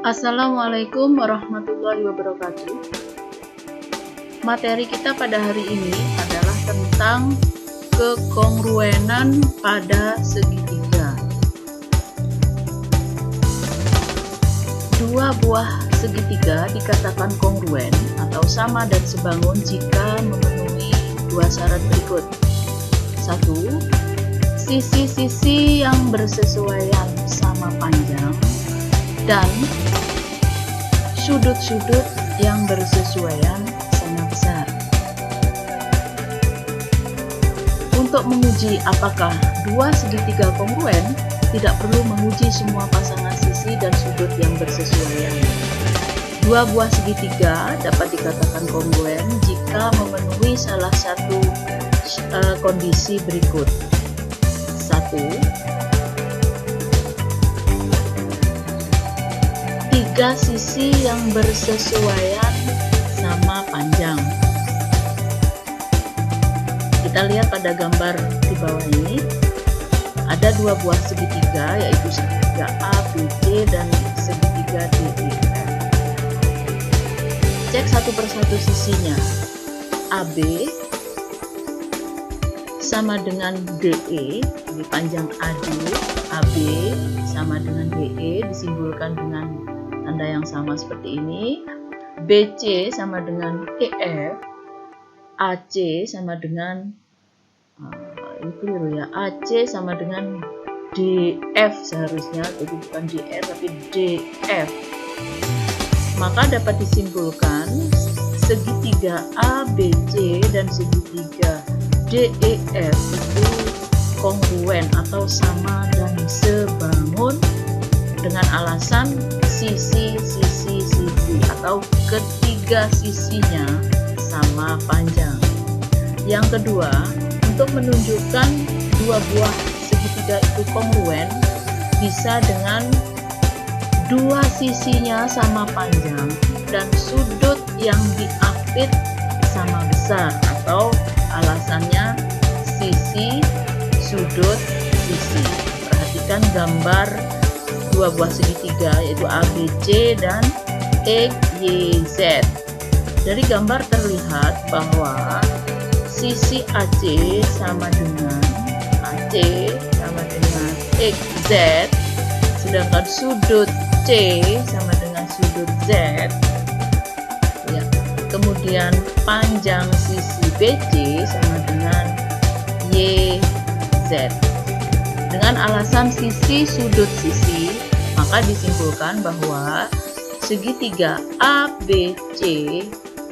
Assalamualaikum warahmatullahi wabarakatuh. Materi kita pada hari ini adalah tentang kekongruenan pada segitiga. Dua buah segitiga dikatakan kongruen atau sama dan sebangun jika memenuhi dua syarat berikut. 1. Sisi-sisi yang bersesuaian sama panjang dan sudut-sudut yang bersesuaian sama besar. Untuk menguji apakah dua segitiga kongruen, tidak perlu menguji semua pasangan sisi dan sudut yang bersesuaian. Dua buah segitiga dapat dikatakan kongruen jika memenuhi salah satu kondisi berikut. 1. Tiga sisi yang bersesuaian sama panjang. Kita lihat pada gambar di bawah ini, ada dua buah segitiga, yaitu segitiga ABC dan segitiga DE. Cek satu persatu sisinya. AB sama dengan DE, ini panjang AD. AB sama dengan DE disimbolkan dengan tanda yang sama seperti ini. BC sama dengan EF, AC sama dengan ini keliru ya, AC sama dengan DF seharusnya, jadi bukan DR tapi DF. Maka dapat disimpulkan segitiga ABC dan segitiga DEF itu kongruen atau sama dan sebangun dengan alasan sisi atau ketiga sisinya sama panjang. Yang kedua, untuk menunjukkan dua buah segitiga itu kongruen bisa dengan dua sisinya sama panjang dan sudut yang diapit sama besar, atau alasannya sisi, sudut, sisi. Perhatikan gambar dua buah segitiga yaitu ABC dan EYZ. Dari gambar terlihat bahwa sisi AC sama dengan XZ, sedangkan sudut C sama dengan sudut Z. Ya. Kemudian panjang sisi BC sama dengan YZ. Dengan alasan sisi, sudut, sisi, maka disimpulkan bahwa segitiga ABC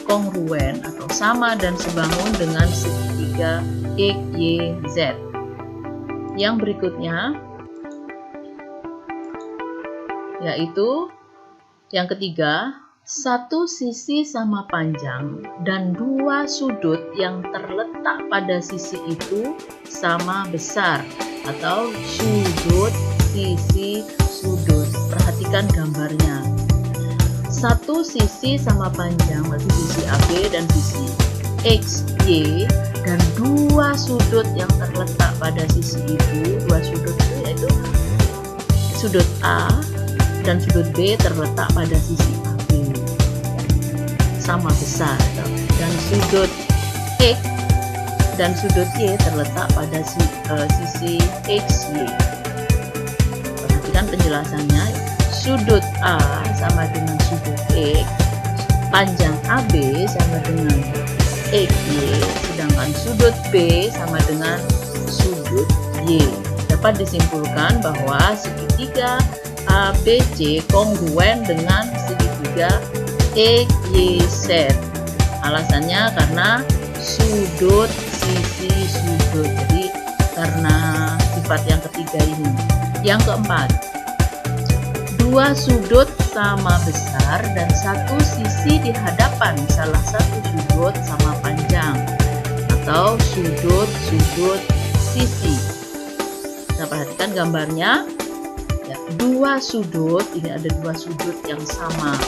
kongruen atau sama dan sebangun dengan segitiga EYZ. Yang berikutnya yaitu yang ketiga, satu sisi sama panjang dan dua sudut yang terletak pada sisi itu sama besar, atau sudut, sisi, sudut. Perhatikan gambarnya. Satu sisi sama panjang, berarti sisi AB dan sisi XY, dan dua sudut yang terletak pada sisi itu, dua sudut itu yaitu sudut A dan sudut B terletak pada sisi AB sama besar, dan sudut X dan sudut Y terletak pada sisi XY. Perhatikan penjelasannya. Sudut A sama dengan sudut X, panjang AB sama dengan XY, sedangkan sudut B sama dengan sudut Y. Dapat disimpulkan bahwa segitiga ABC kongruen dengan segitiga EYZ. Alasannya karena sudut, sisi, sudut. Jadi karena sifat yang ketiga ini. Yang keempat, dua sudut sama besar dan satu sisi di hadapan salah satu sudut sama panjang, atau sudut, sisi. Kita perhatikan gambarnya. Ya, dua sudut, ini ada dua sudut yang sama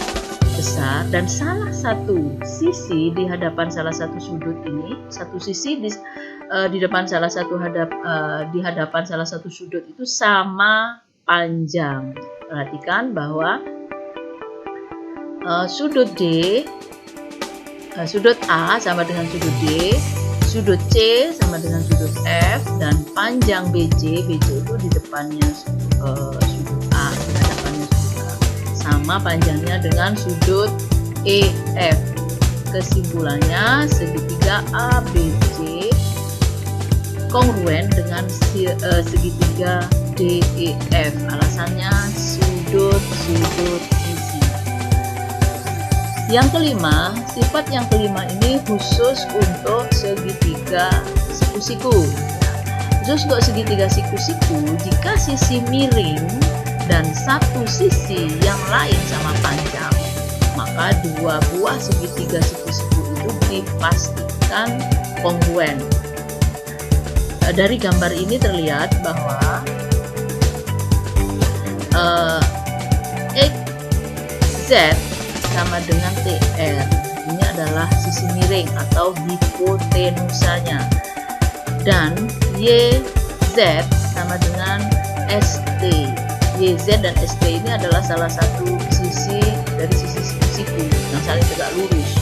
besar dan salah satu sisi di hadapan salah satu sudut ini, satu sisi di depan salah satu di hadapan salah satu sudut itu sama panjang. Perhatikan bahwa sudut D, sudut A sama dengan sudut D, sudut C sama dengan sudut F, dan panjang BC itu di depannya sudut A, di hadapannya sudut A, sama panjangnya dengan sudut EF. Kesimpulannya, segitiga ABC kongruen dengan segitiga DEF. Alasannya sudut-sudut sisi. Yang kelima, sifat yang kelima ini khusus untuk segitiga siku-siku. Khusus untuk segitiga siku-siku, jika sisi miring dan satu sisi yang lain sama panjang, maka dua buah segitiga siku-siku itu dipastikan kongruen. Dari gambar ini terlihat bahwa XZ sama dengan TR. Ini adalah sisi miring atau hipotenusanya. Dan YZ sama dengan ST. YZ dan ST ini adalah salah satu sisi dari sisi siku yang saling tegak lurus.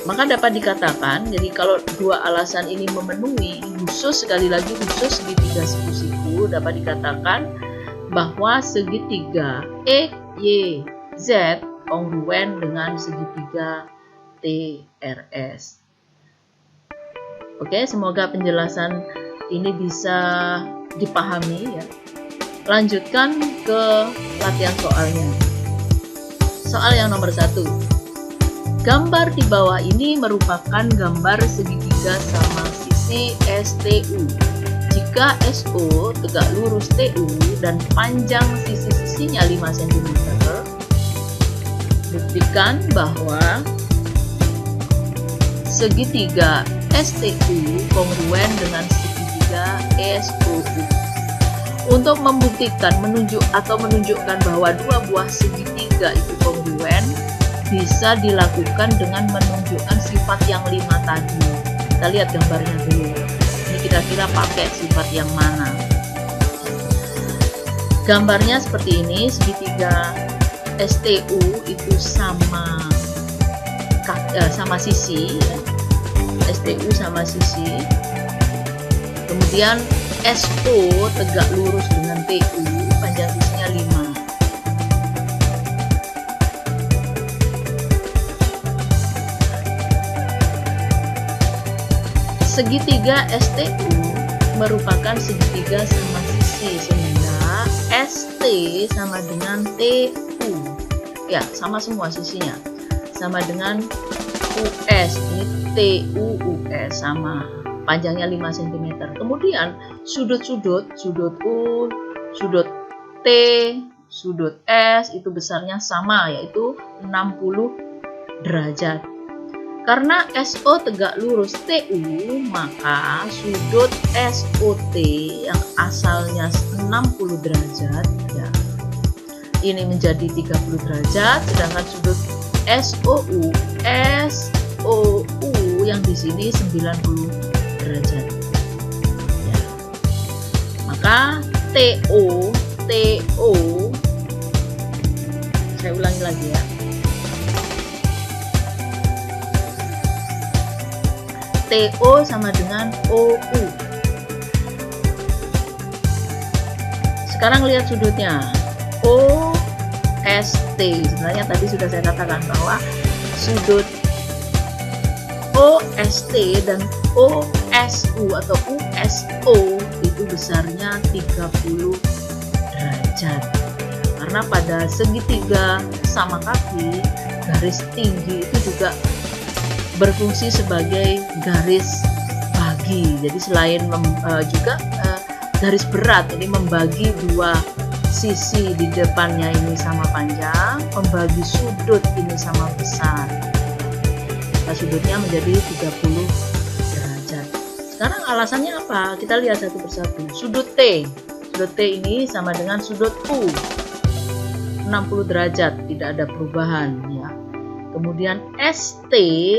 Maka dapat dikatakan, jadi kalau dua alasan ini memenuhi, khusus sekali lagi khusus segitiga siku-siku, dapat dikatakan bahwa segitiga EYZ kongruen dengan segitiga TRS. Oke, semoga penjelasan ini bisa dipahami ya. Lanjutkan ke latihan soalnya. Soal yang nomor 1. Gambar di bawah ini merupakan gambar segitiga sama sisi STU. Jika SO tegak lurus TU dan panjang sisi-sisinya 5 cm, buktikan bahwa segitiga STU kongruen dengan segitiga SOU. Untuk membuktikan, menunjukkan bahwa dua buah segitiga itu kongruen, bisa dilakukan dengan menunjukkan sifat yang 5 tadi. Kita lihat gambarnya dulu. Ini kira-kira pakai sifat yang mana? Gambarnya seperti ini, segitiga STU itu sama sisi, STU sama sisi. Kemudian SO tegak lurus dengan TU, panjang sisinya 5. Segitiga STU merupakan segitiga sama sisi, sehingga ST sama dengan TU. Ya, sama semua sisinya. Sama dengan US, ini TU US sama panjangnya 5 cm. Kemudian sudut-sudut, sudut U, sudut T, sudut S itu besarnya sama, yaitu 60 derajat. Karena SO tegak lurus TU, maka sudut SOT yang asalnya 60 derajat, ya, ini menjadi 30 derajat, sedangkan sudut SOU yang di sini 90 derajat. Ya. Maka TO, saya ulangi lagi ya. TO sama dengan OU. Sekarang lihat sudutnya. OST. Sebenarnya tadi sudah saya katakan bahwa sudut OST dan OSU atau USO itu besarnya 30 derajat. Karena pada segitiga sama kaki, garis tinggi itu juga berfungsi sebagai garis bagi. Jadi selain juga garis berat, ini membagi dua sisi di depannya ini sama panjang, membagi sudut ini sama besar. Nah, sudutnya menjadi 30 derajat. Sekarang alasannya apa? Kita lihat satu persatu. Sudut T. Sudut T ini sama dengan sudut U. 60 derajat, tidak ada perubahan ya. Kemudian ST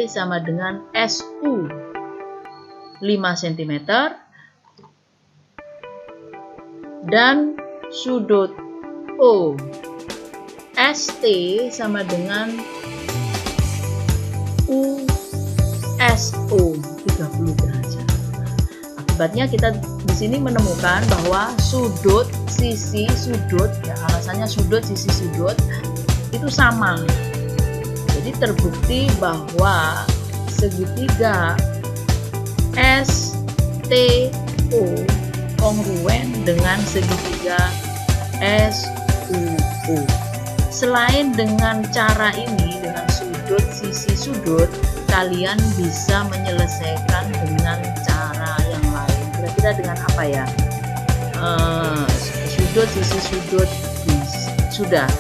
sama dengan SU 5 cm dan sudut ST sama dengan USO 30 derajat. Akibatnya kita di sini menemukan bahwa sisi sudut, ya alasannya sisi sudut itu sama. Jadi terbukti bahwa segitiga STO kongruen dengan segitiga SUO. Selain dengan cara ini, dengan sisi sudut, kalian bisa menyelesaikan dengan cara yang lain. Kira-kira dengan apa ya? Sisi sudut sudah.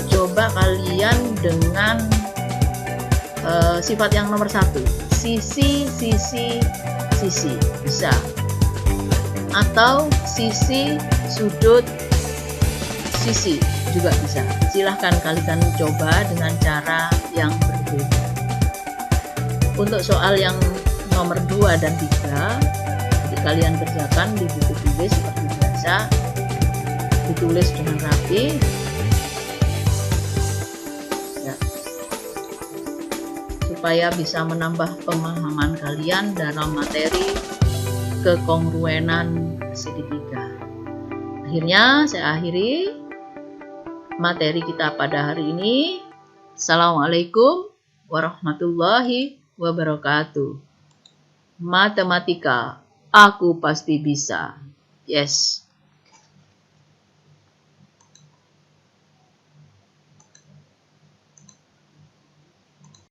Coba kalian dengan sifat yang nomor 1, sisi bisa, atau sisi sudut sisi juga bisa. Silahkan kalian coba dengan cara yang berbeda. Untuk soal yang nomor 2 dan 3, jadi kalian kerjakan di buku tulis seperti biasa, ditulis dengan rapi ya, supaya bisa menambah pemahaman kalian dalam materi kekongruenan segitiga. Akhirnya saya akhiri materi kita pada hari ini. Assalamualaikum warahmatullahi wabarakatuh. Matematika, aku pasti bisa. Yes.